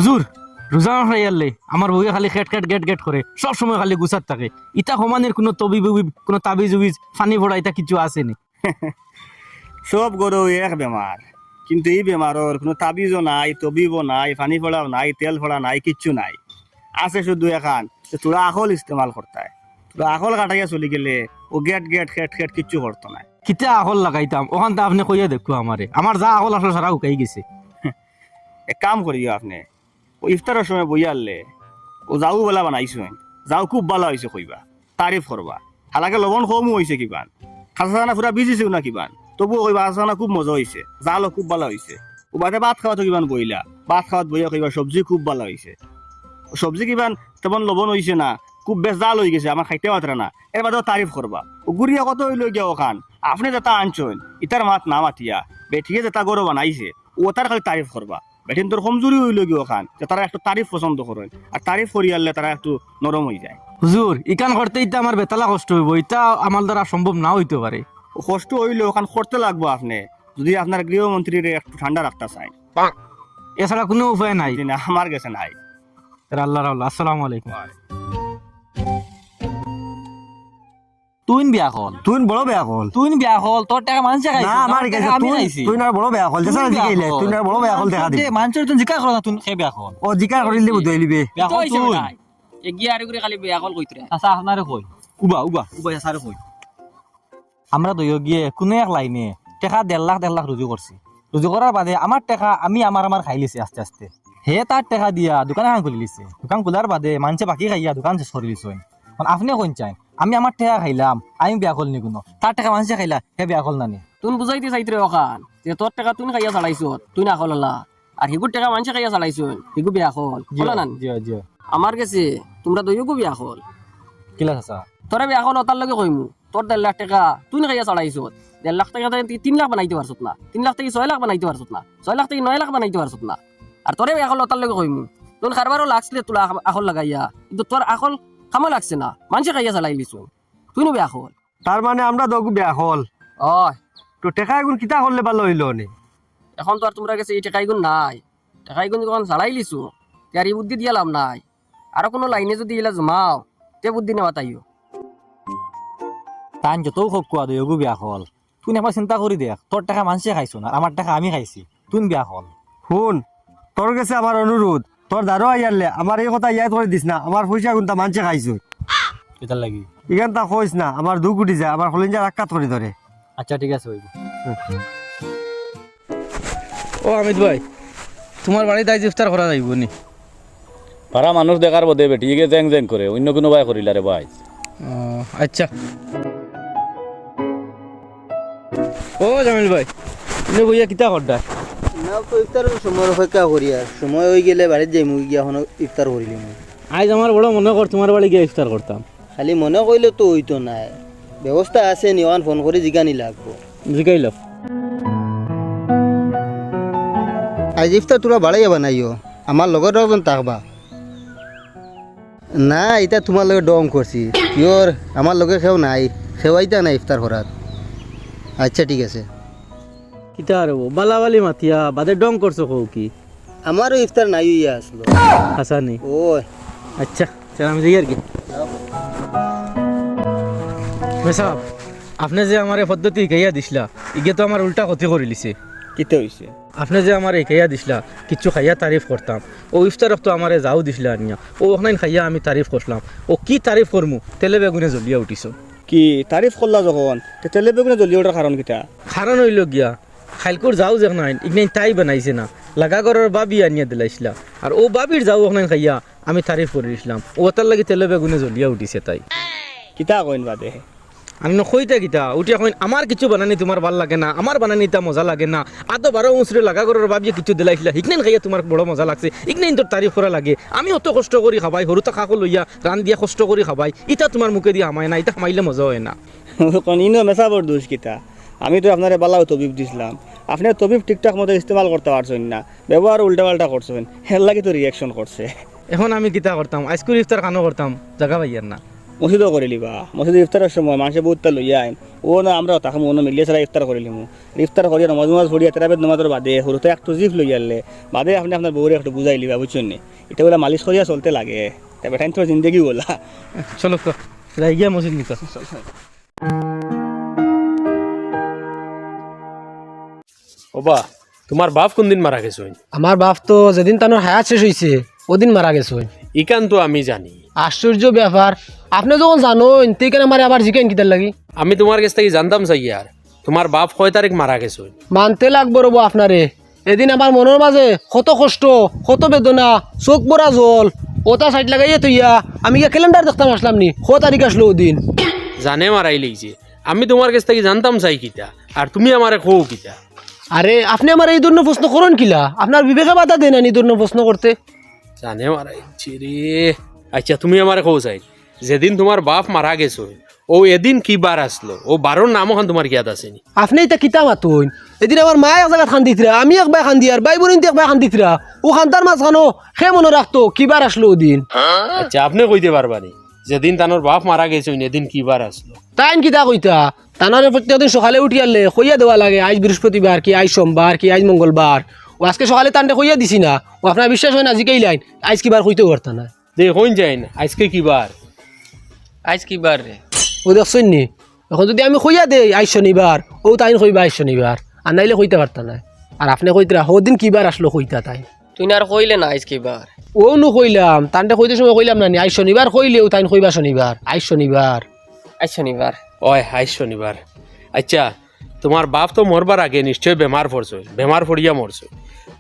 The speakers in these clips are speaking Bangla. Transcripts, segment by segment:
হুজুর রোজা খাইয়ালে আমার বউয়ে খালি খেট খেট গেট গেট করে সব সময় খালি গুছাত থাকে ইটা সমানের কোনো তবিব কোনো তাবিজ উবিজ ফানি ফোড়া ইটা কিছু আসেনি। সব গরু এক বেমার, কিন্তু এই বেমারের কোনো তাবিজও নাই, তবিবও নাই, পানি ফোড়াও নাই, তেল ফোড়া নাই, কিচ্ছু নাই। আছে শুধু এখান তোরা আকল ইস্তেমাল করতায়, তোরা আকল কাটাইয়া চলি গেলে ও গেট গেট খেট খেট কিচ্ছু করতো না। কিতা আকল লাগাইতাম ওখান তা আপনি কইয়া দেখো আমারে, আমার যা আকল আসলে সারা উকাই গেছে। এক কাম করিও আপনি, ও ইফতারের সময় বই আনলে ও যাও বেলা বানাইছেন, যাও খুব ভালো হয়েছে কইবা, তারিফ করবা। হালাকে লবণ কমও হয়েছে কিবান, খাসানা পুরা ভিজিছেও না কিবান, তবুও কইবা খাসানা খুব মজা হয়েছে, জালও খুব ভালো হয়েছে। ও বাদে ভাত খাওয়াতো কিবান বইলা, ভাত খাওয়াত বইয়া কইবা সবজি খুব ভালো হয়েছে। সবজি কিবান তেমন লবণ হয়েছে না, খুব বেশ জাল হয়ে গেছে, আমার খাইতে পাত্রা না, এর বাদেও তারিফ করবা। ও গুড়িয়া কত হইল গিয়া ওখান, আপনি যেটা আনছেন ইতার মাত না মাতিয়া বেঠিয়ে যেটা গরু বানাইছে ও তার খালি তারিফ করবা। বেঠিন তোর কমজোরি হইল গিয়ে ওখান যে তারা একটু তারিফ পছন্দ করেন, আর তারিফ করি আনলে তারা একটু নরম হয়ে যায়। হুজুর ইকান করতে ইটা আমার বেতালা কষ্ট হইব, ইটা আমার দ্বারা সম্ভব না হইতে পারে। ও কষ্ট হইলে ওখান করতে লাগবো আপনি, যদি আপনার গৃহমন্ত্রীর একটু ঠান্ডা রাখতে চাই। এছাড়া কোনো উপায় নাই। না আমার গেছে নাই। আল্লাহ রাল্লাহ, আসসালামু আলাইকুম। তুই বিয়া হল, তুই বড় বেয়া কল তুই বিয়া হল, তোর টাকা মানুষ খাইছে না আমার কাছে তুই না বড় বেয়া কল যেসা জিকাইলে তুই না বড় বেয়া কল দেখা দিবি মানুষের তুই জিকা করো না, তুই সে বিয়া হল ও জিকা করিলে বুঝাই লিবে বিয়া হল তুই এগিয়ে আর করে খালি বিয়া কল কইতরা আচ্ছা আপনারে কই উবা উবা উবা সারে কই আমরা দইও গিয়ে কোনো এক লাইনে টাকা 1.5 লাখ রুজু করছি। রুজু করার বাদে আমার টাকা আমি আমার খাই লিছি আস্তে আস্তে। হে তার টাকা দিয়া দোকান এখন খুলি লিছে, দোকান খোলার বাদে মানুষে বাকি খাইয়া দোকান শেষ করে লিছেন। আপনি কোন চাই আমি আমার টাকা খাইলাম আমি বিয়া করল নি কোনো, তার টাকা মানুষে খাইলা হে বিয়া করল নানি? তুই বুঝাইতে চাইতরে ওখান যে তোর টাকা তুই খাইয়া চালাইছ, তুই না কললা, আর হিগুর টাকা মানুষে খাইয়া চালাইছ, হিগু বিয়া কল বলো না। জিও জিও আমার কাছে তোমরা দইগু বিয়া কল কিলা চাচা তোরা বিয়া কল তার লগে কইমু তোর 1.5 লাখ টাকা তুই খাইয়া চালাইছ, 1.5 লাখ টাকা 3 লাখ বানাইতে পারছত না, 3 লাখ থেকে 6 লাখ বানাইতে পারছত না, 6 লাখ থেকে 9 লাখ বানাইতে পারছত না। আর তোরে বিয়া কল তার লগে কইমু তোর খারবারও লাগছিলে তোলা আকল লাগাইয়া, কিন্তু তোর আকল খামা লাগছে না, মানুষে খাইয়া চালাই লিছ, তুই বিয়া কল। তার মানে আমরা দগু বেয়া কল ওই তো টেকা এগুন কিতা করলে ভালো হইল নি? এখন তো আর তোমরা কাছে এই টাকাইগুন নাই, টাকাইগুন যখন চালাই লিছো আর এই বুদ্ধি দিয়ে লাভ নাই। আরো কোনো লাইনে যদি এলা জমাও তে বুদ্ধি নেওয়া তাইও। তান যত খুব কোয়া দইগু বিয়া হল, তুই একবার চিন্তা করি দেখ তোর টাকা মানুষে খাইছো না আমার টাকা আমি খাইছি, তুই বিয়া হল। শুন তোর কাছে আমার অনুরোধ, তোর দারো আইয়ারলে আমার এই কথা ইয়াদ করে দিস না, আমার পয়সা গুনতা মানছে খাইছো এটার লাগি ইখান তা কইস না, আমার দুঃখ উঠি যায়, আমার হলিঞ্জা রাক্কাত করে ধরে। আচ্ছা ঠিক আছে হইব। ও অমিত ভাই তোমার বাড়িতে আজ ইফতার করা যাইব নি? পাড়া মানুষ দেখার বোধে বেটিকে জ্যাং জ্যাং করে অন্য কোনো ভাই করিলা রে ভাই। আচ্ছা ও জামিল ভাই ইনে বইয়া কিতা করডা? না তো ইফতারের সময় অপেক্ষা করি, আর সময় হয়ে গেলে বাড়িতে যাই মুই গিয়া এখন ইফতার করিলি মুই। আজ আমার বড় মনে কর তোমার বাড়ি গিয়ে ইফতার করতাম। খালি মনে কইলে তো হইতো নাই, ব্যবস্থা আছে নিওয়ান ফোন করে জিগানি লাগবো। জিগাইল আজ ইফতার তোরা বাড়াইয়া বানাইও, আমার লগর একজন থাকবা না, এটা তোমার লগে ডং করছি পিওর, আমার লগে খেও নাই, খেওয়াইতা নাই ইফতার করার। আচ্ছা ঠিক আছে, কিতা আর বালাবালি মাতিয়া বাদে ডং করছো কও কি? আমারও ইফতার নাই ইয়া আসলো হাসানি ওই। আচ্ছা চল আমি যাই আর কি। মেসাব আপনি যে আমার এই পদ্ধতি গাইয়া দিছিলা ইগে তো আমার উল্টা ক্ষতি করে লিছে। কিতে হইছে? আপনি যে আমার এই খাইয়া দিছিলা কিচ্ছু খাইয়া তারিফ করতাম, ও ইফতার তো আমার যাও দিছিলা আনিয়া ও ওখানে খাইয়া আমি তারিফ করলাম, ও কি তারিফ করমু তেলে বেগুনে জ্বলিয়া উঠিছ। কি তারিফ করলা যখন তেলে বেগুনে জ্বলি ওঠার কারণ কিটা? কারণ হইল গিয়া খাইলকুর যাও যে নাই ইগনাই তাই বানাইছে না, লাগা ঘরের বাবি আনিয়া দিলাইছিলা, আর ও বাবির যাও ওখানে খাইয়া আমি তারিফ করে দিছিলাম, ও তার লাগি তেলে বেগুনে জ্বলিয়া উঠিছে। তাই কিতা কইন বাদে আমি নকইতা কিতা উঠিয়া কইন আমার কিছু বানানি তোমার ভাল লাগে না, আমার বানানি তা মজা লাগে না, আতো 12 উঁচরে লাগা ঘরের বাবিয়ে কিছু দিলাইছিলা হিকনেন খাইয়া তোমার বড় মজা লাগছে, ইগনেন তোর তারিফ করা লাগে, আমি অত কষ্ট করি খাবাই সরুতা খাকো লইয়া রান দিয়া কষ্ট করি খাবাই, ইটা তোমার মুখে দিয়ে আমায় না, ইটা খামাইলে মজা হয় না। ইনো মেসাবর দোষ কিতা? আমি তো আপনার বালাও তবিব দিছিলাম, আপনি তবিব ঠিকঠাক মতো ইস্তেমাল করতে পারছেন না, ব্যবহার উল্টাপাল্টা করছেন, হের লাগি তো রিয়াকশন করছে। এখন আমি কিতা করতাম আইসকুল ইফতার খানো করতাম জায়গা পাইয়ার না। মসজিদও করে লিবা মসজিদে ইফতারের সময় মানুষে বহুতটা লইয়া আইন ও না আমরা তাকে মনে মিলিয়ে ছাড়া ইফতার করে লিমু ইফতার করিয়া নমাজ নমাজ পড়িয়া তেরাবেদ নমাজের বাদে সরুতে একটু জিফ লইয়া আনলে বাদে আপনি আপনার বউরে একটু বুঝাই লিবা বুঝছেন নি এটা বলে মালিশ করিয়া চলতে লাগে তা বেটাইন তোর জিন্দগি বলা চলো তো যাই গিয়া মসজিদ নিতে ওবা তোমার বাপ কোন দিন মারা গেছে আমার বাপ তো যেদিন তানোর হায়াত শেষ হয়েছে ওদিন মারা গেছে। ইকান তো আমি জানি। আশ্চর্য ব্যাপার, আপনি যখন জানোন তেইখানে আমার আবার জিকেন কিতার লাগি। আমি তোমার কাছ থেকে জানতাম চাই আর তোমার বাপ কয় তারিখ মারা গেছে। মানতে লাগবো রবো আপনারে, এদিন আমার মনের মাঝে কত কষ্ট কত বেদনা চোখ ভরা জল ওটা সাইড লাগাইয়ে তুইয়া আমি ক্যালেন্ডার দেখতাম আসলাম নি ক তারিখ আসলো ওদিন। জানে মারাই লেগেছে, আমি তোমার কাছ থেকে জানতাম চাই কিতা আর তুমি আমারে খো কিতা। আরে আপনি আমার এই ধরনের প্রশ্ন করেন কিলা? আপনার বিবেকে বাধা দেন এই ধরনের প্রশ্ন করতে। জানে মারাইছি রে। আচ্ছা তুমি আমারে খো চাই, যেদিন তোমার বাপ মারা গেছে ও এদিন কি বার আসলো, ও বারোর নাম ওখান তোমার কিয়াদ আসেনি? আপনি এটা কিতা মাতুন? এদিন আমার মা এক জায়গা খান দিতরা, আমি একবার খান দিয়ার ভাই বোন একবার খান দিতরা, ও খানতার মাছ খানো সে মনে রাখতো কিবার আসলো ওদিন। আচ্ছা আপনি কইতে পারবানি যেদিন তানোর বাপ মারা গেছে এদিন কি বার আসলো? তাইন কিতা কইতা? তানারে প্রত্যেকদিন সকালে উঠিয়ালে কইয়া দেওয়া লাগে আজ বৃহস্পতিবার কি আজ সোমবার কি আজ মঙ্গলবার। ও আজকে সকালে তানটে কইয়া দিছি না, ও আপনার বিশ্বাস হয় না জিকেই লাইন আজ কিবার কইতে পারতা না। দেখুন যাই না আজকে কি বার? আজ কি বার রে? ও দেখছেন নি, এখন যদি আমি কইয়া দেই আজ শনিবার, ও তাইন কইবা আজ শনিবার, আর নাইলে কইতে পারতা না। আর আপনি কইতরা ওদিন কিবার আসলো কইতা তাই? তুই না আর কইলে না আজ কি বার? ও নু কইলাম তানটে কইতে সময় কইলাম না নি আজ শনিবার কইলেও তাইন কইবা শনিবার আজ শনিবার। আজ শনিবার। ওই আজ শনিবার। আচ্ছা তোমার বাপ তো মরবার আগে নিশ্চয় বেমার পড়ছে, বেমার পড়িয়া মরছে।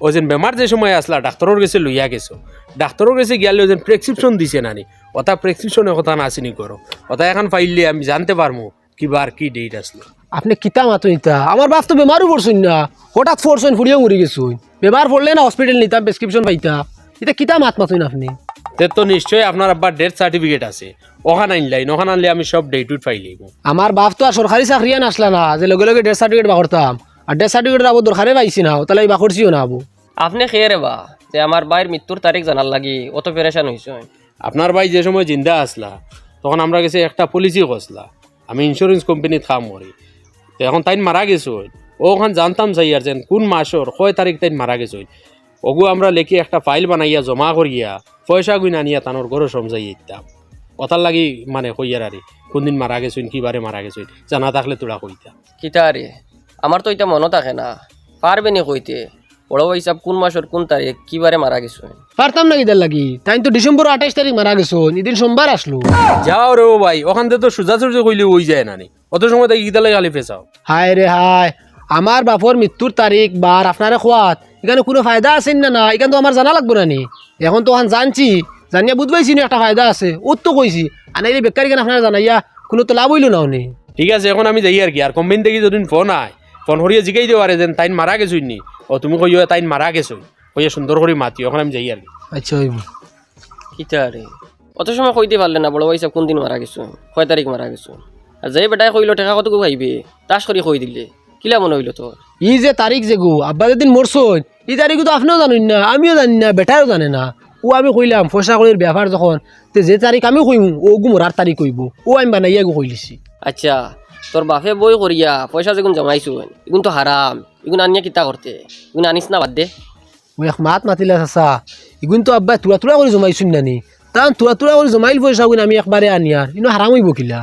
ও যেন বেমার যে সময় আসলা ডাক্তারের কাছে লইয়া গেছো, ডাক্তারের কাছে গেলে ওজন প্রেসক্রিপশন দিছে নানি, ওটা প্রেসক্রিপশনের কথা নাচিনি করো, ওটা এখন পাইলে আমি জানতে পারবো কি বার কি ডেট আসলো। আপনি কিতা মাতো ইতা? আমার বাপ তো বেমারও পড়ছেন না, হঠাৎ পড়ছেন ফুড়িয়ে মরি গেছুন। বেমার পড়লে না হসপিটাল নিতাম প্রেসক্রিপশন পাইতা, এটা কিতা মাত মাতুন আপনি? তে তো নিশ্চয়ই আপনার আব্বার ডেথ সার্টিফিকেট আছে, ওখানে আনলাই, ওখানে আনলে আমি সব ডেট উইট পাইলি। আমার বাপ তো আর সরকারি চাকরিয়া আসলা না যে লগে লগে ডেথ সার্টিফিকেট বাকরতাম, আর ডেথ সার্টিফিকেট আবু দরকারে পাইছি না, তাহলে বাকরছিও না আবু। আপনি খেয়ে রে বা যে আমার ভাইয়ের মৃত্যুর তারিখ জানার লাগি অত পেরেশান হয়েছে। আপনার ভাই যে সময় জিন্দা আসলা তখন আমরা গেছে একটা পলিসি করছিলা, আমি ইন্স্যুরেন্স কোম্পানিত কাম করি। তো এখন তাইন মারা গেছে ওখান জানতাম চাই আর যেন কোন মাসের কয় তারিখ তাইন মারা গেছে ওগু আমরা লেখি একটা ফাইল বানাইয়া জমা করিয়া পয়সা গুণ আনিয়া তানোর ঘরে সমঝাই দিতাম। ওটার লাগি মানে কইয়ার আরে কোন দিন মারা গেছেন কিবারে মারা গেছেন জানা থাকলে তোরা কইতা। কিতা রে আমার তো এটা মনে থাকে না, পারবে নি কইতে বড় হিসাব কোন মাসের কোন তারিখ কিবারে মারা গেছে? পারতাম না কিদার লাগি, তাই তো ডিসেম্বর 28 তারিখ মারা গেছো, এদিন সোমবার আসলো। যাও রে ও ভাই, ওখান থেকে তো সোজা সোজা কইলে ওই যায় না নি, অত সময় তাই গীতা লাগে খালি ফেসাও। হায় রে হায়, আমার বাপর মৃত্যুর তারিখ বার আপনারে খোয়াত এখানে কোনো ফায়দা আছে না? না এখানে তো আমার জানা লাগবো না নি? এখন তো ওখান জানছি, জানিয়া বুঝবাইছি না একটা ফায়দা আছে, ওর তো কইছি আনাইলে বেকার কেন আপনারা জানাইয়া কোনো তো লাভ হইল না উনি। ঠিক আছে এখন আমি যাই আর কি, আর কোম্পানি থেকে যদি ফোন আয় ফোন করিয়া জিগাই দেওয়া আরে যেন তাইন মারা গেছই নি, ও তুমি কইয়া তাইন মারা গেছই কইয়া সুন্দর করে মাতি, এখন আমি যাই আর কি। আচ্ছা হইব। কিতা রে অত সময় কইতে পারলে না বড় হিসাব কোন দিন মারা গেছো কয় তারিখ মারা গেছো? আর যে বেটাই কইলো টেকা কত খাইবে তাস করে কই দিলে কিলা মনে হইলো তোর? ই যে তারিখ যে গো আব্বা যেদিন মরছই এই তারিখ তো আপনিও জানেন না আমিও জানি না বেটাও জানে না। ও আমি কইলাম পয়সা করির ব্যাপার যখন তে যে তারিখ আমি কইমু ও গু মরার তারিখ কইব, ও আমি বানাইয়া গো কইলিছি। আচ্ছা তোর বাপে বই করিয়া পয়সা যেগুন জমাইছো এগুন তো হারাম, এগুন আনিয়া কিতা করতে? এগুন আনিস না বাদ দে। ও এক মাত মাতিলা চাচা, এগুন তো আব্বা তুলা তুলা করে জমাইছুন নানি, তান তুলা তুলা করে জমাইল পয়সা গুণ আমি একবারে আনিয়ার ইনো হারাম হইব কিলা?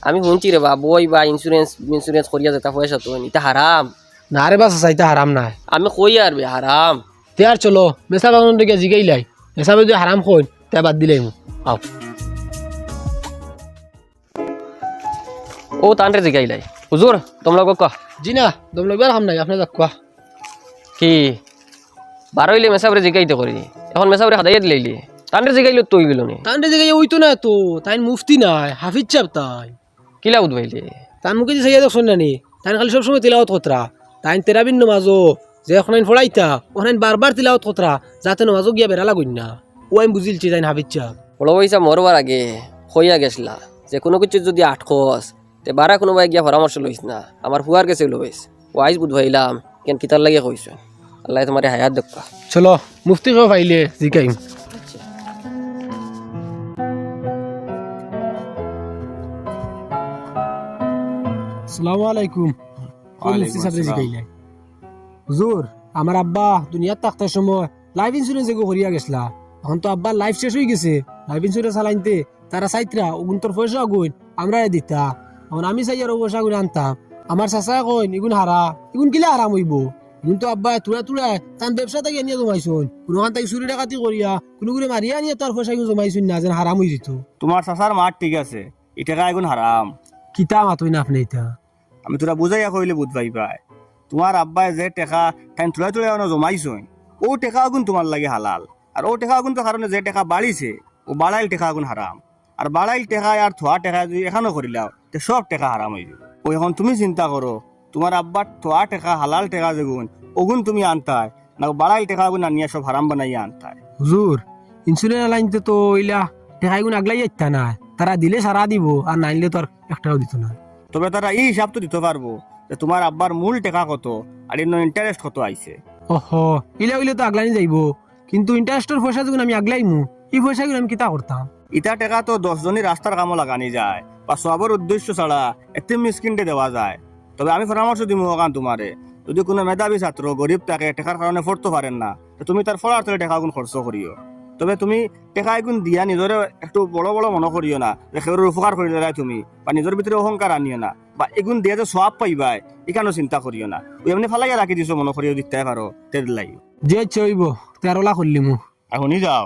আমি শুনছি রে বা বই বা ইন্স্যুরেন্স করিয়া যেটা পয়সা তো এটা হারাম না রে বা চাচা এটা হারাম নাই। আমি কই আর বে হারাম। তে আর চলো মেসা বাগান থেকে জিগাই লাই, মেসা যদি হারাম কই তে বাদ দিলাই মু আও। ও তানরে জিগাইলাই হুজুর তোমরা ক জি না দম লগবার হাম নাই আপনি যাক কোয়া। কি বারইলে মেসাবরে জিগাইতে করি এখন মেসাবরে হাদাইয়া দিলাইলি তানরে জিগাইলো তুই গেল নি? তান জিগাই ওইতো না তো তাই মুফতি নাই হাফিজ চাপ তাই কিলা উদ্ভাইলে তার মুখে যে সাইয়া দেখছেন নানি তাই খালি সবসময় তিলাওয়াত কতরা তাই তেরাবিন নমাজও যে এখন ফড়াইতা ওখানে বারবার তিলাওয়াত কতরা যাতে নমাজও গিয়া বেড়া লাগুন না, ও আমি বুঝিলছি তাই হাফিজ চাপ। বড় পয়সা মরবার আগে হইয়া গেছলা যে কোনো কিছু যদি আটকস তে বারা কোনোবাই গিয়া পরামর্শ লইস না, আমার হুয়ার কাছে লইস ও আইস বুধভাইলাম কেন কিতার লাগে কইস আল্লাহ তোমার হায়াত দেখা। চলো মুফতি কেউ পাইলে জিকাইম। আসসালামু আলাইকুম মুফতি সাহেব জিগাইলে হুজুর আমার আব্বা দুনিয়াত থাকতে সময় লাইফ ইন্স্যুরেন্স এগো করিয়া গেছলা এখন তো আব্বা লাইফ শেষ হয়ে গেছে লাইফ ইন্স্যুরেন্স চালাইতে তারা চাইতরা ওগুন তোর পয়সা গুণ আমরা দিতা এখন আমি চাই আর পয়সা গুণ আনতাম আমার চাচা কইন এগুন হারা এগুন কিলা আরাম হইব এগুন তো আব্বা তুলা তুলা তান ব্যবসা থেকে নিয়ে জমাইছুন কোনো খান তাই চুরি ডাকাতি করিয়া কোনো করে মারিয়া নিয়ে তোর পয়সা গুণ জমাইছুন না যেন হারাম হয়ে যেত তোমার চাচার মাঠ ঠিক আছে এই টাকা এখন হারাম। কিতা মাতই না আপনি এটা আমি তোরা বুঝাইয়া কইলে বুঝ পাই পাই তোমার আব্বাই যে টাকা টাইম তুলাই তুলাই জমাইছই ও টাকা আগুন তোমার লাগে হালাল আর ও টাকা আগুন তো কারণে যে টাকা বাড়িছে ও বাড়াইল টাকা আগুন হারাম আর বাড়াইল টাকা আর থোয়া টাকা যদি এখানো করিলাও তে সব টাকা হারাম হয়ে যাবে। ও এখন তুমি চিন্তা করো তোমার আব্বার থোয়া টাকা হালাল টাকা যেগুন ওগুন তুমি আনতাই না বাড়াইল টাকা আগুন আনিয়া সব হারাম বানাইয়া আনতাই। হুজুর ইন্স্যুরেন্স লাইনতে তো ইলা টাকা গুণ আগলাই যাইতা না তারা দিলে সারা দিব আর নাইলে তো আর একটাও দিত না। তবে তারা এই হিসাব তো দিতে পারবো যে তোমার আব্বার মূল টাকা কত আর এর ইন্টারেস্ট কত আইছে। ওহো ইলা উইলে তো আগলাই যাইব কিন্তু ইন্টারেস্টের পয়সা যখন আমি আগলাইমু এই পয়সা গুলো আমি কিতা করতাম। ইটা টাকা তো 10 জনের রাস্তার কামও লাগানি যায় বা সবার উদ্দেশ্য ছাড়া এতে মিসকিনটে দেওয়া যায়। তবে আমি পরামর্শ দিব ওখান তোমারে যদি কোনো মেধাবী ছাত্র গরিব থাকে টাকার কারণে পড়তে পারেন না তো তুমি তার ফলার তলে টাকা গুণ খরচ করিও। তবে তুমি টাকা এগুন দিয়া নিজরে একটু বড় বড় মনে করিও না যে সেগুলোর উপকার করি দেয় তুমি বা নিজের ভিতরে অহংকার আনিও না বা এগুন দিয়া যে সব পাইবাই এখানেও চিন্তা করিও না ওই এমনি ফালাইয়া রাখি দিছো মনে করিও দিতে পারো তেল লাগি যে চইব 13 লাখ করলিমু এখনই যাও।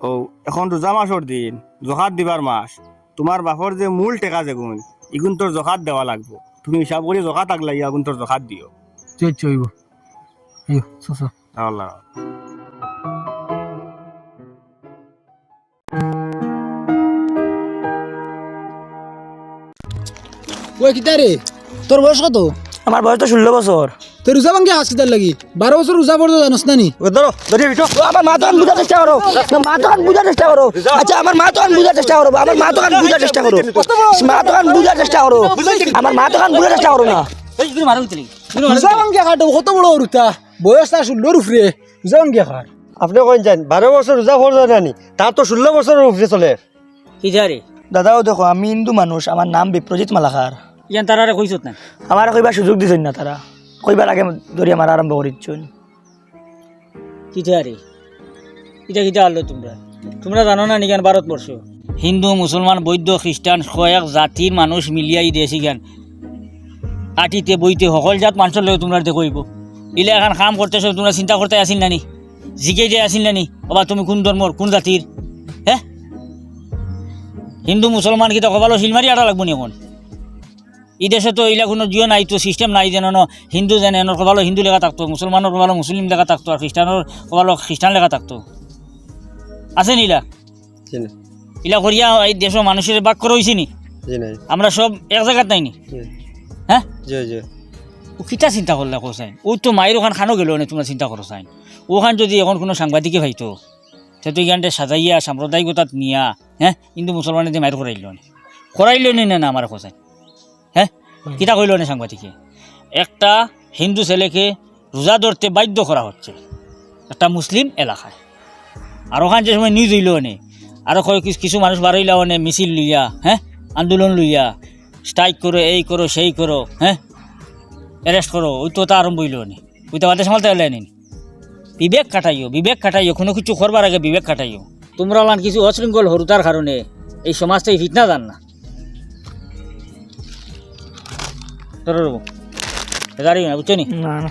ও এখন রোজা মাসের দিন জকাত দিবার মাস তোমার বাপর যে মূল টাকা যেগুন এগুন তোর জকাত দেওয়া লাগবো তুমি হিসাব করে জকাত আগলাই আগুন তোর জকাত দিও। যে চইব আইও সসো আল্লাহ ওই কিতা রে তোর বয়স কত? আমার বয়স তো 16 বছর। তোর রোজা ভাঙ্গে হাসিদার লাগি 12 বছর রোজা পড়তে জানোস না নি? ধরো ধরে বিটো আমার মা তো বুঝার চেষ্টা করো মা তো বুঝার চেষ্টা করো আচ্ছা আমার মা তো বুঝার চেষ্টা করো আমার মা তো বুঝার চেষ্টা করো মা তো বুঝার চেষ্টা করো আমার মা তো বুঝার চেষ্টা করো না রোজা ভাঙ্গে খাটো কত বড় রুতা বয়স তার 16 উপরে রোজা ভাঙ্গে খাট আপনি কইন যান 12 বছর রোজা ফরজ জানি তার তো 16 বছরের উপরে চলে। কি জারি দাদাও দেখো আমি হিন্দু মানুষ আমার নাম বিপ্রজিৎ মালাকার ইয়ান তারা কইছত না আমার কইবার সুযোগ দিছেন না তারা কইবার আগে ধরি আমার আরম্ভ করিছুন কি জারি এটা কি জানলো তোমরা জানো না নিগান ভারতবর্ষ হিন্দু মুসলমান বৌদ্ধ খ্রিস্টান কয়েক জাতির মানুষ মিলিয়াই দিয়েছি জ্ঞান আটিতে বইতে সকল জাত মানুষের লগে তোমরা কইব ইলে এখন কাম করতেছ তোমরা চিন্তা করতে আসিল নানি জিকে যে আসিল নানি বাবা তুমি কোন ধর্মর কোন জাতির হ্যাঁ হিন্দু মুসলমান কি তো কবালো শিলমারি আটা লাগবো নি এখন এই দেশে তো এইলা কোনো জিও নাই তো সিস্টেম নাই যেন হিন্দু যেন এর কবালো হিন্দু লেখা থাকতো মুসলমানের কবালো মুসলিম লেখা থাকতো আর খ্রিস্টানের কবালো খ্রিস্টান লেখা থাকতো আছে নি ইলা ইলা করিয়া এই দেশের মানুষের বাক করে হয়েছে নি আমরা সব এক জায়গাত নাই নি হ্যাঁ ও কিতা চিন্তা করলে কোসাইন ও তো মায়ের ওখান খানো গেল না তোমরা চিন্তা করো সাইন ওখান যদি এখন কোনো সাংবাদিকে ভাইতো সে তো এখানটা সাজাইয়া সাম্প্রদায়িকতাত নিয়া হ্যাঁ হিন্দু মুসলমানের যে মায়ের করাইল নি না আমার কোসাইন হ্যাঁ কিতা কইল না সাংবাদিকে একটা হিন্দু ছেলেকে রোজা ধরতে বাধ্য করা হচ্ছে একটা মুসলিম এলাকায় আর ওখান যে সময় নিউজ হইল নে আরও কিছু মানুষ বারইলাও নে মিছিল লইয়া হ্যাঁ আন্দোলন লইয়া স্ট্রাইক করো এই করো সেই করো হ্যাঁ অ্যারেস্ট করো ওই তো তা আরম্ভ হইল নি ওই তো বাদে সামালতে হলে নিন বিবেক কাটাইও কোনো কিছু করবার আগে বিবেক কাটাইও তোমরা কিছু অশৃঙ্খল হরুতার কারণে এই সমাজটা ফিটনা জান না বুঝছো নি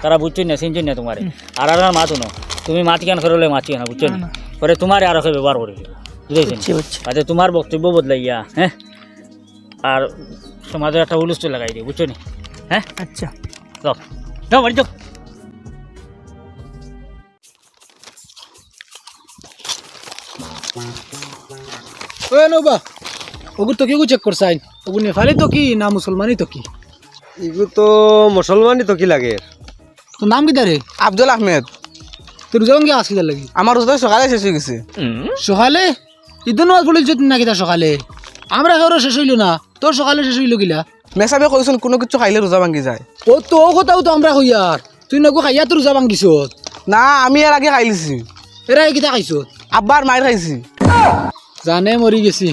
তারা বুঝছো না চিনছো না তোমার আর আর মাত ন তুমি মাতি কেন করলে মাতি না বুঝছো না পরে তোমার আরো ব্যবহার করে বুঝেছি আচ্ছা তোমার বক্তব্য বদলাইয়া হ্যাঁ আর সমাজের একটা হুলস্থ লাগাই দিও বুঝছো নি হ্যাঁ আচ্ছা যাও বাড়ি যাও ওই নবা ওগুর তো কি চেক করছাই ওগুর নেপালি তো কি না মুসলমানি তো কি এগুলো তো মুসলমানই তো কি লাগে। তোর নাম কি রে? আব্দুল আহমেদ। তোর রোজা ভাঙ্গে আসিদার লাগি আমার রোজা সকালে শেষ হয়ে গেছে। সকালে ঈদের নামাজ পড়িল না কিতা সকালে আমরা কারো শেষ হইল না তোর সকালে শেষ হইল কিলা মেসাবে কইছুন কোনো কিছু খাইলে রোজা ভাঙ্গি যায়। ও তো ও কথাও তো আমরা কইয়ার তুই নগো খাইয়া তোর রোজা ভাঙ্গিস না আমি এর আগে খাইলিছি। এরা কিতা খাইছ? আব্বার মায়ের খাইছি। জানে মরি গেছি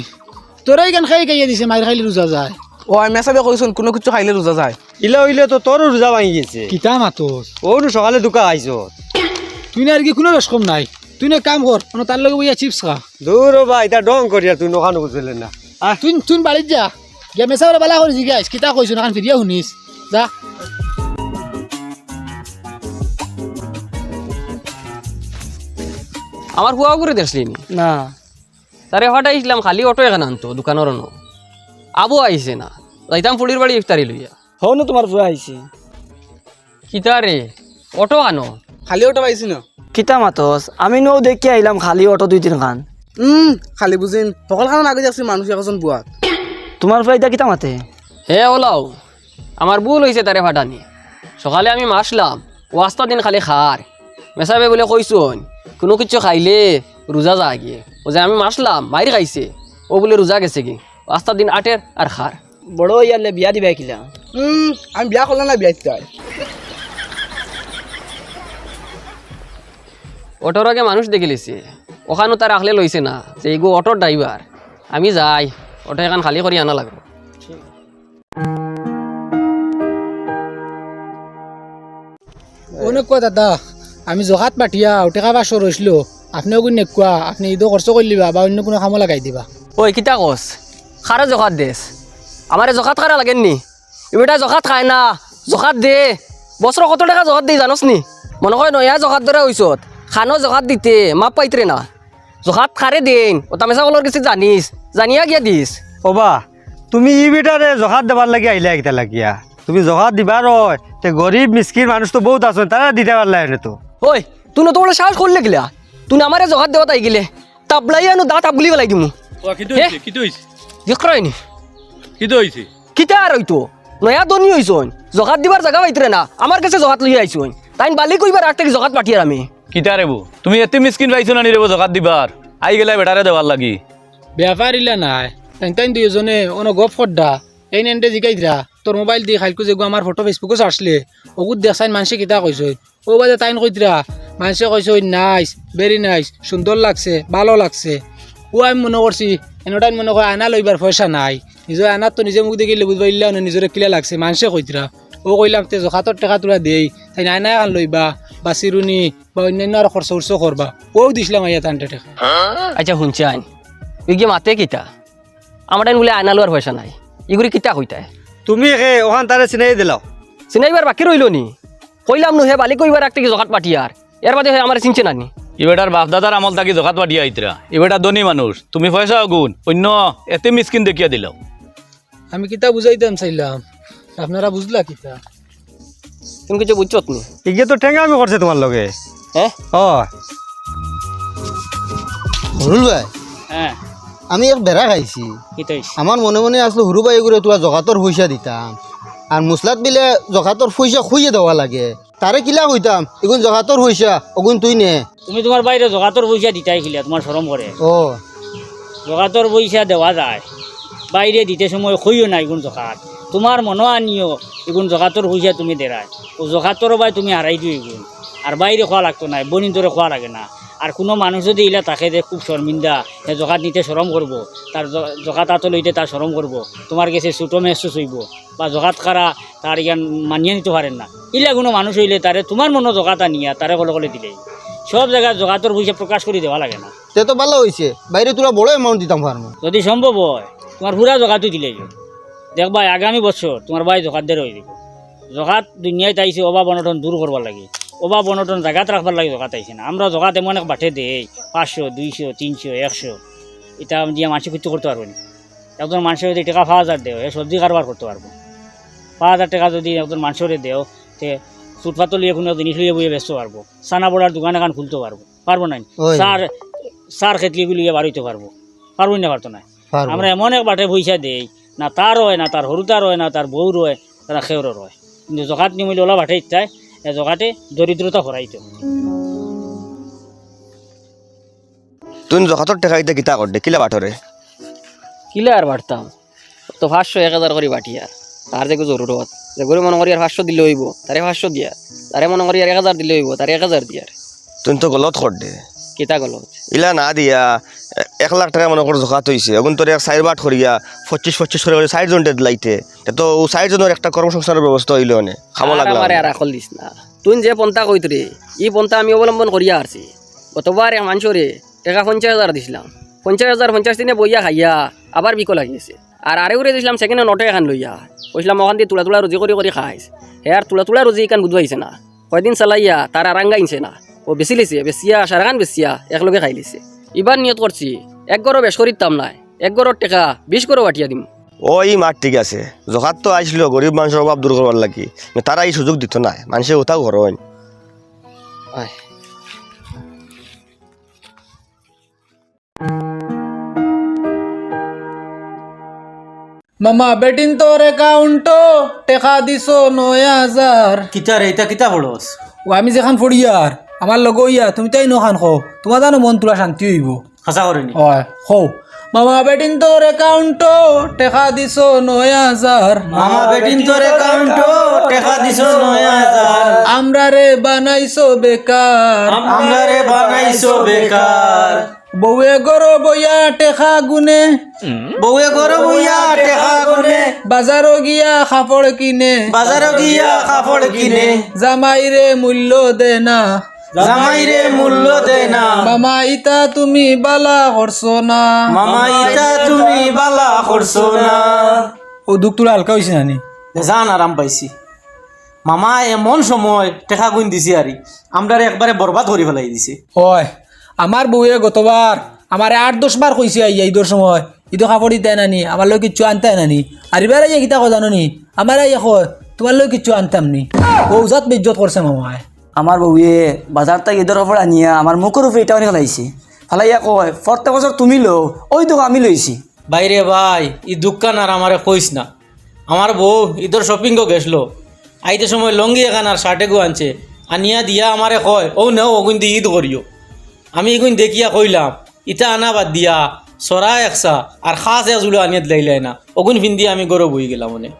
তোরাই গান খাই খাইয়া দিছে মায়ের খাইলে রোজা যায়। ও আমি সবে কইছুন কোনো কিছু খাইলে রোজা যায় ইলা হইলে তো তোরও রোজা ভাঙি গেছে কিতা মাতোস ও সকালে দোকা আইছ তুই না আর কি কোনো বেশ কম নাই তুই না কাম কর মানে তার লগে বইয়া চিপস খা দূর বা এটা ডং করি আর তুই নখানো বুঝলেন না তুই বাড়িত যা গিয়া মেসা বালা করে জিগাইস কিতা কইছুন এখন ফিরিয়া শুনিস যা আমার হুয়াও করে দেখলি না তারে হঠাৎ ইসলাম খালি অটো এখানে আনতো দোকানের ন আবু আইছে না যাইতাম ফুলির বাড়ি ইফতারি লইয়া হনো তোমার ফুয়া আইছে কিতা রে অটো আনো খালি অটো পাইছি না কিতা মাতোস আমি নও দেখি আইলাম খালি অটো 2-3 খান খালি বুঝিন সকল খান আগে যাচ্ছি মানুষ এখন বুয়া তোমার ফাইদা কিতা মাতে হে ওলাও আমার ভুল হয়েছে তারে ফাটানি সকালে আমি মাসলাম ওয়াস্তা দিন খালি খার মেসাবে বলে কইছুন কোনো কিছু খাইলে রোজা যা গিয়ে ও যে আমি মাসলাম মাইর খাইছে ও বলে রোজা গেছে কি ওয়াস্তা দিন আটের আর খার বড় ইয়ালে বিয়া দিবা কিলা আমি বিয়া করলাম না বিয়া চাই অটোর আগে মানুষ দেখে লিছে ওখানেও তার আখলে লইছে না যে এগো অটোর ড্রাইভার আমি যাই অটো এখন খালি করে আনা লাগবে অনেক কোয়া দাদা আমি জহাত পাঠিয়া টেকা পাঁচশো রইছিল আপনিও কোন নেকুয়া আপনি ঈদও খরচ করলিবা বা অন্য কোনো কামো লাগাই দিবা ওই কিতা কস খারে জখাত দেশ আমারে জখাত খারা লাগেননি এবেটা জখাত খায় না জখাত দে বছর কত টাকা জখাত দেই জানোস নি মনে হয় নয়া জখাত ধরা হইছত খানো জখাত দিতে মাপ পাইতরে না জখাত খারে দেন ও তামেসা কলর কিছু জানিস জানিয়া গিয়া দিস ওবা তুমি ই বেটারে জহাত দেবার লাগি আইলে কিতা লাগিয়া তুমি জহাত দিবার হয় তে গরিব মিসকিন মানুষ তো বহুত আছেন তারা দিতে পারলাই না তো ওই তুই তো বলে সাহস করলে গিলা তুই আমারে জখাত দেওয়া তাই গিলে তাবলাই আনো দাঁত আবগুলি বেলাই দিমু দেখরাইনি কিতা আর হইতো নয়া দনি হইছন জখাত দিবার জায়গা পাইতরে না আমার কাছে জখাত লই আইছন তাই বালি কইবার আগ থেকে জখাত পাঠিয়ার আমি কিতা রে বু তুমি এতে মিসকিন পাইছো না নি রে জকাত দিবার আই গেলে বেটারে দেওয়ার লাগি ব্যাপারিলা নাই তাই দুইজনে অনো গপ করডা এই নেনটে জিগাইতরা তোর মোবাইল দিয়ে খাইলকু যে আমার ফটো ফেসবুকে চার্চলে ওগুত দেখছাইন মানুষে কিতা কইছ ও বাদে তাইন কইতরা মানুষে কইছ নাইস ভেরি নাইস সুন্দর লাগছে ভালো লাগছে ও আমি মনে করছি এনটাই মনে কয় আনা লইবার পয়সা নাই নিজে আনার তো নিজে মুখ দেখিলে বুঝবা ইল্লা নিজরে কিলা লাগছে মানুষে কইতরা ও কইলাম তে জখাতর টাকা তোরা দেই তাই আয়না এখন লইবা বা চিরুনি বা অন্যান্য আর খরচ উর্চ করবা ও দিছিলাম আইয়া টানটে টাকা আচ্ছা শুনছি আইন তুই কি মাতে কিতা আমার টাইম বলে আয়না লোয়ার পয়সা নাই ইগুলি কিতা কইতায় তুমি ওখান তারে চিনাই দিলাও চিনাইবার বাকি রইল নি কইলাম নো হে বালি কইবার এক থেকে জখাত পাঠিয়ার এর বাদে আমার চিনছে নানি এবেটার বাপ দাদার আমল থাকি জকাত পাঠিয়া আইতরা এবেটা ধনী মানুষ তুমি পয়সা গুণ অন্য এতে মিসকিন দেখিয়া দিলাও আমি কিতা বুঝাইতাম চাইলাম আপনারা বুঝলা কিতা তুমি কিছু বুঝছত নি ইগে তো ঠেঙ্গা আমি করছে তোমার লগে হ্যাঁ ও হরুল ভাই হ্যাঁ আমি এক বেড়া খাইছি কিতাইছ আমার মনে মনে আসলো হুরু ভাই করে তোরা জকাতর পয়সা দিতাম আর মুসলাত বিলে জকাতর পয়সা খুঁজে দেওয়া লাগে তারে কিলা কইতাম এগুন জকাতর পয়সা ওগুন তুই নে তুমি তোমার বাইরে জগাতর পয়সা দিতাই খিলা তোমার শরম করে ও জগাতর পয়সা দেওয়া যায় বাইরে দিতে সময় খইও না এগুন জকাত তোমার মনো আনিও এগুন জগাতর পয়সা তুমি দেরায় ও জগাতর বাই তুমি হারাই দিও এগুন আর বাইরে খোয়া লাগতো না বনিন তোরে খোয়া লাগে না আর কোনো মানুষ যদি ইলা তাকে যে খুব শর্মিন্দা সে জকাত নিতে শরম করবো তার জকাত আত লইতে তার শরম করবো তোমার কাছে ছোটো মেসুস হইব বা জকাত খারা তার ইয়ান মানিয়ে নিতে পারেন না ইলা কোনো মানুষ হইলে তারে তোমার মনে জকাত আনিয়া তারে কলে কলে দিলেই সব জায়গায় জগাতর পয়সা প্রকাশ করে দেওয়া লাগে না তে তো ভালো হয়েছে বাইরে তোরা বড় অ্যামাউন্ট দিতাম পারবো যদি সম্ভব হয় তোমার পুরা জগাতো দিলে দেখবা আগামী বছর তোমার ভাই জকাত দের হয়ে দিব জকাত দুনিয়ায় আইছে অভাব অনটন দূর করবার লাগে অভাব অনটন জায়গাত রাখবার লাগে জকাত আইছে না আমরা জকাত এমন এক বাটে দেই 500 200 300 100 এটা দিয়ে মানুষ কিছু করতে পারবো না একজন মানুষের যদি টাকা 5000 দেও সবজি কারবার করতে পারবো 5000 টাকা যদি একজন মানুষের দেও তে ফুটপাত লিয়ে কোনো জিনিস লিয়ে বইয়ে ব্যস্ত পারবো সানা বড়ার দোকান এখান খুলতে পারবো না সার খেতলিগুলো লিয়ে বাড়িতে পারবো না পারতো না আমরা এমন এক বাটে পয়সা দেই না তার হয় না তার হরুতার হয় না তার বউ রয় তারা খেউরও রয় কিন্তু জকাত নিমিলে ওলা বাটে ইচ্ছায় জকাতে দরিদ্রতা হরাইতো তুই জকাতর টাকা দিতে কিতা করতে কিলা বাটরে কিলা আর বাড়তাম তো 500 1000 করে বাটি আর তার যে জরুরত যে গরিব মনে করি আর 500 দিলে হইব তারে 500 দিয়া তারে মনে করি আর 1000 দিলে হইব তারে 1000 দিয়ার তুই তো গলত কর দে কিতা গলত ইলা না দিয়া 1 লাখ টাকা মনে কর জখাত হয়েছে এখন তোর এক 4 বাট করিয়া 25 করে 60 জন লাইতে তো ও 60 জনের একটা কর্মসংস্থানের ব্যবস্থা হইলে অনে খামো লাগলা আমারে আর আকল দিস না তুই যে পন্থা কইত রে ই পন্থা আমি অবলম্বন করিয়া আসছি গতবার এক মানুষরে টাকা 50,000 দিছিলাম 50,000 50 দিনে বইয়া খাইয়া আবার বিকো লাগিয়েছে আর আরেকরে দিছিলাম সেকেন্ডে নোটে এখান লইয়া কইছিলাম ওখান দিয়ে তুলা রুজি করে খাইস হে আর তুলা রুজি এখান বুধবাইছে না কয়দিন চালাইয়া তার আরাঙ্গা ইনছে না ও বেশি লিছে বেশিয়া সারাখান বেশিয়া একলগে খাই লিছে এবার নিয়ত করছি 1 গড় বেশ করিতাম না 1 গড়ের টাকা 20 গড় বাটিয়া দিম ওই মাঠ ঠিক আছে জখাত তো আইছিল গরিব মানুষের অভাব দূর করবার লাগি তারা এই সুযোগ দিত না মানুষের ওটাও ঘর হয় মামা বেটিন তোর অ্যাকাউন্টও টেকা দিছো 9,000 কিতা রে এটা কিতা হলস ও আমি যেখান ফড়িয়ার আমার লগ ইয়া তুমি তাই নখান খো তোমার জানো মন তোলা শান্তি হইব হাসা করেনি হয় খো মামা বেটিন তোর অ্যাকাউন্টও টেকা দিছো 9,000 মামা বেটিন তোর অ্যাকাউন্টও টাকা দিছো 9,000 আমরা রে বানাইছো বেকার আমরা রে বানাইছো বেকার বউয়ে গরো বইয়া টেকা গুনে বউয়ে ঘর বইয়া টাকা গুনে বাজারও গিয়া কাপড় কিনে বাজারে গিয়া কাপড় কিনে জামাই রে মূল্য দে না জামাই রে মূল্য দে না মামা ইতা তুমি বালা করছো না মামা ইটা তুমি বালা করছো না ও দুঃখ তোলা হালকা হয়েছে নানি জান আরাম পাইছি মামা এমন সময় টাকা গুণ দিছি আরি আমরা একবারে বরবাদ করে ফেলাই দিছে হয় আমার বউয়ে গতবার আমার 8-10 বার কইছে আইয়া ঈদের সময় ঈদ কাপড় দিতে নানি আমার লোক কিচ্ছু আনতে নানি আর এবার আইয়া কিতা কথা জানো নি আমার আইয়া কয় তোমার লোক কিচ্ছু আনতাম নি ও জাত বেজ্জত করছে মামায় আমার বউয়ে বাজার থেকে ঈদের ওপর আনিয়া আমার মুখের উপরে এটা অনেক ফেলাইছে ফেলাইয়া কয় প্রত্যেক বছর তুমি লো ওই তো আমি লইছি বাইরে ভাই ই দোকান আর আমারে কইস না আমার বউ ঈদের শপিংও গেছলো আইতে সময় লঙ্গি এখান আর শার্টে গো আনছে আনিয়া দিয়া আমারে কয় ও নেও ওগুন দিয়ে ঈদ করিও আমি এগুন দেখিয়া কইলাম ইটা আনা বাদ দিয়া সরা একসা আর খাস এজুলো আনিয়া দিলাইলাই না ওগুন ফিন্দি আমি গরো বই গেলাম মনে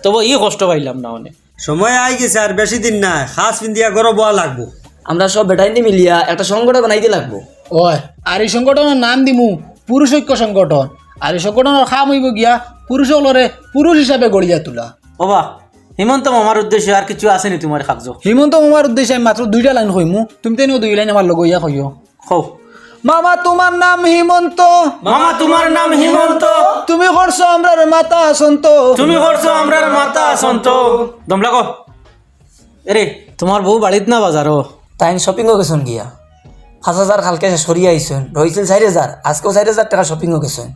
তবে ই কষ্ট পাইলাম না মনে সময় আই গেছে আর বেশি দিন না খাস পিন্দিয়া গরো বয়া লাগবো আমরা সব বেটাইনি মিলিয়া একটা সংগঠন বানাইতে লাগবো ওই আর এই সংগঠনের নাম দিমু পুরুষ ঐক্য সংগঠন আর এই সংগঠনের খাম হইব গিয়া পুরুষলরে পুরুষ হিসাবে গড়িয়া তোলা বাবা হিমন্ত মামার উদ্দেশ্যে আর কিছু আসেনি তোমার খাকজো হিমন্ত মামার উদ্দেশ্যে আমি মাত্র 2টা লাইন কইমু তুমি তেনিও 2 লাইন আমার লগ ইয়া কইও হও মামা তোমার নাম হিমন্ত মামা তোমার নাম হিমন্ত তুমি করছো আমরার মাতা সন্ত তুমি করছো আমরার মাতা সন্ত দম লাগো এরে তোমার বউ বাড়িত না বাজারও তাই শপিংও গেছেন গিয়া 5,000 কালকে সরিয়ে আইসেন রয়েছিল 4,000 আজকেও 4,000 টাকা শপিংও গেছেন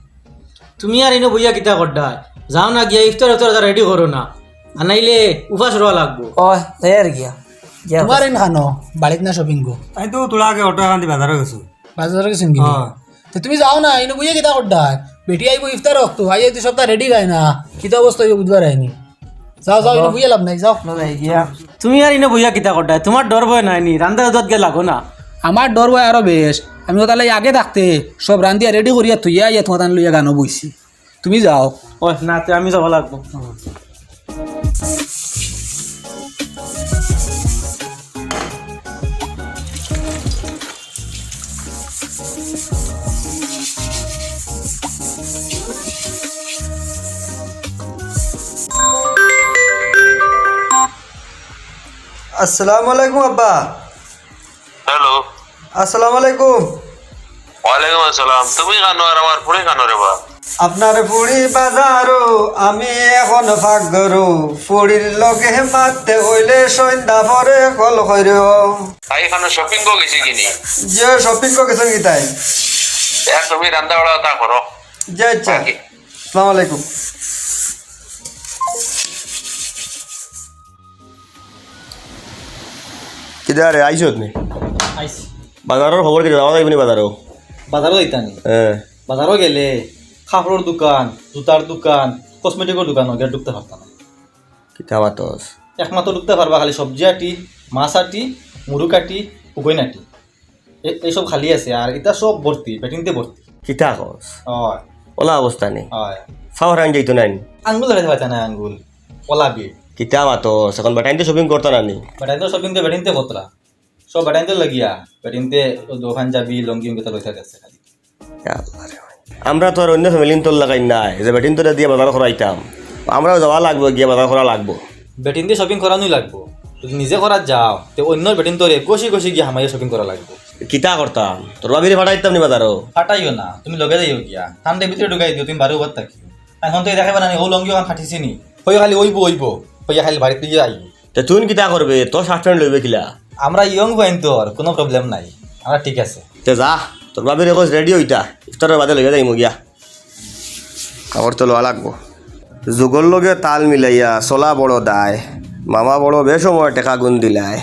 তুমি আর এনে বইয়া কিতা করডা যাও না গিয়া ইফতার রেডি করো না আনাইলে উপাস রোয়া লাগবো ও যাই আর গিয়া গিয়া তোমার এন খানো বাড়িত না শপিং গো আমি তো তোলা আগে অটো এখান দিয়ে বাজারে গেছো বাজারে গেছেন কি তো তুমি যাও না ইনো বুঝে কিতা করডা বেটি আইবো ইফতার রক্ত আই এই সপ্তাহ রেডি গায় না কিতা অবস্থা হইব বুধবার আইনি যাও যাও ইনো বুঝে লাভ নাই যাও যাই গিয়া তুমি আর এনে বইয়া কিতা করডা তোমার ডর ভয় নাই নি রান্দা উদত গে লাগো না আমার ডর ভয় আরো বেশ আমি তাহলে আগে থাকতে সব রান্দিয়া রেডি করিয়া তুইয়া ইয়া তোমার তান লইয়া গানও বইছি তুমি যাও ও না তো আমি যাব লাগবো আসসালামু আলাইকুম আব্বা হ্যালো আসসালামু আলাইকুম ওয়ালাইকুম আসসালাম তুমি কানো আর আমার পুরে কানো রে বা আপনার পুরি বাজারো আমি এখন ফাঁক গরু পুরীর লগে মারতে হইলে সন্ধ্যা পরে কল কইরো তাই এখানে শপিং কো গেছি কিনি যে শপিং কো গেছেন কি তাই আর তুমি রান্না বাড়া তা করো যে আচ্ছা আসসালামু আলাইকুম কিদা রে আইছত নি আইছি বাজারের খবর কি যাওয়া যাইবনি বাজারও বাজারও যাইতানি হ্যাঁ বাজারও গেলে কাপড়ের দোকান জুতার দোকান কসমেটিকের দোকান ওকে ঢুকতে পারতাম না কিতা বাতস একমাত্র ঢুকতে পারবা খালি সবজি আটি মাছ আটি মুরুক আটি উগইন আটি এইসব খালি আছে আর এটা সব ভর্তি পেটিংতে ভর্তি কিতা কস হয় ওলা অবস্থা নি হয় ফাওয়ার আন যাইতো নাই আঙ্গুল ধরে পাইতা না আঙ্গুল কলা বিয়ে কিতা বাতস এখন বেটাইতে শপিং করতো না নি বেটাইতে শপিংতে বেটিংতে বতরা সব বেটাইতে লাগিয়া বেটিংতে দোকান যাবি লঙ্গি উঙ্গিতে লইতে গেছে খালি আমরা তো আর অন্য ফ্যামিলিন তোর লাগাই নাই যে বেটিন তোরা দিয়ে বাজার করাইতাম, আমরাও যাওয়া লাগবো, গিয়ে বাজার করা লাগবো। বেটিন দিয়ে শপিং করানোই লাগবো। যদি নিজে করার যাও তে অন্য বেটিন তোরে কষি কষি গিয়ে হামাইয়া শপিং করা লাগবো। কিতা করতাম, তোর বাবিরে ফাটাইতাম নি বাজারও। ফাটাইও না, তুমি লগে যাইও গিয়া ঠান্ডার ভিতরে ঢুকাই দিও, তুমি বারো ওভার থাকিও। এখন তো দেখাবে না ও লঙ্গি ওখান ফাটিছি নি, হইয়া খালি ওইব হইয়া খালি বাড়িতে গিয়ে আইব। তে তুই কিতা করবে, তোর শার্ট প্যান্ট লইবে কিলা? আমরা ইয়ং বইন তোর কোনো প্রবলেম নাই, আমরা ঠিক আছে। তে যা, তোর বাবির এখন রেডি হইতা, ইফতারের বাদে লইয়া যাইমু গিয়া। কাপড় তো লওয়া লাগবো। যুগর লগে তাল মিলাইয়া চলা বড় দায়, মামা বড় বেসময় টেকা গুণ দিলায়।